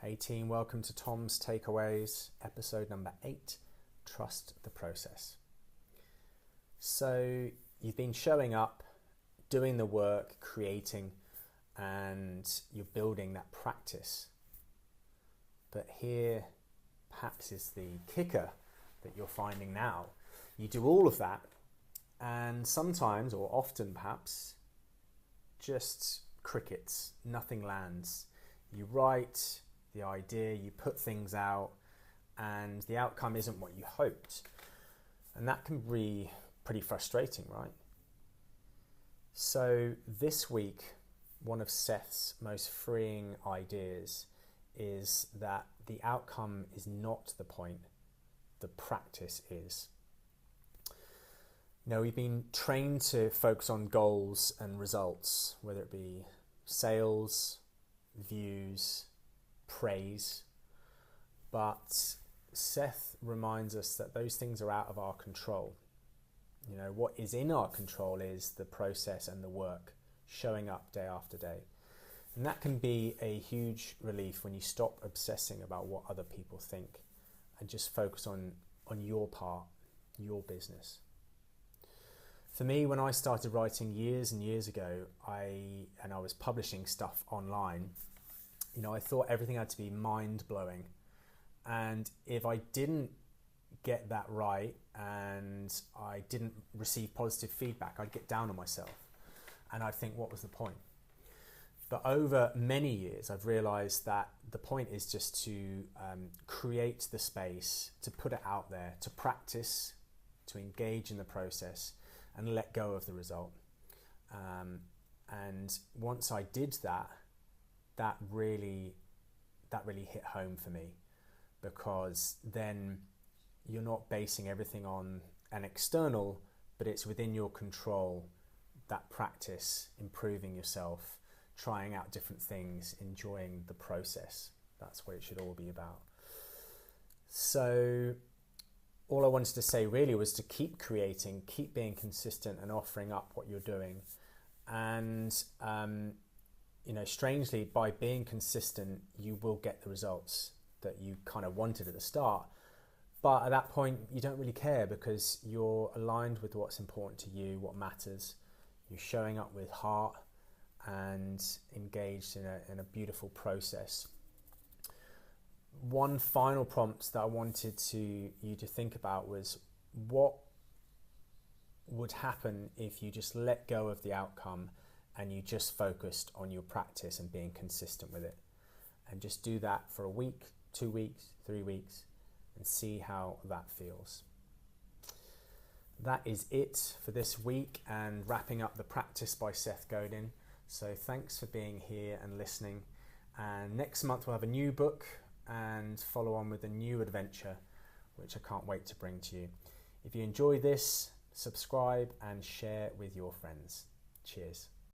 Hey team, welcome to Tom's Takeaways, episode number 8, Trust the Process. So you've been showing up, doing the work, creating, and you're building that practice. But here perhaps is the kicker that you're finding now. You do all of that and sometimes, or often perhaps, just crickets, nothing lands. You write the idea, you put things out, and the outcome isn't what you hoped. And that can be pretty frustrating, right? So this week, one of Seth's most freeing ideas is that the outcome is not the point, the practice is. We've been trained to focus on goals and results, whether it be sales, views, praise, but Seth reminds us that those things are out of our control. What is in our control is the process and the work, showing up day after day. And that can be a huge relief when you stop obsessing about what other people think and just focus on your part, your business. For me, when I started writing years and years ago, I was publishing stuff online, I thought everything had to be mind-blowing. And if I didn't get that right and I didn't receive positive feedback, I'd get down on myself. And I'd think, what was the point? But over many years, I've realized that the point is just to create the space, to put it out there, to practice, to engage in the process, and let go of the result. And once I did that, that really hit home for me, because then you're not basing everything on an external, but it's within your control, that practice, improving yourself, trying out different things, enjoying the process. That's what it should all be about. So all I wanted to say really was to keep creating, keep being consistent and offering up what you're doing. And strangely, by being consistent, you will get the results that you kind of wanted at the start. But at that point, you don't really care because you're aligned with what's important to you, what matters. You're showing up with heart and engaged in a beautiful process. One final prompt that I wanted you to think about was, what would happen if you just let go of the outcome and you just focused on your practice and being consistent with it, and just do that for a week, 2 weeks, 3 weeks, and see how that feels. That is it for this week and wrapping up the practice by Seth Godin. So thanks for being here and listening. And next month we'll have a new book and follow on with a new adventure, which I can't wait to bring to you. If you enjoy this, subscribe and share with your friends. Cheers.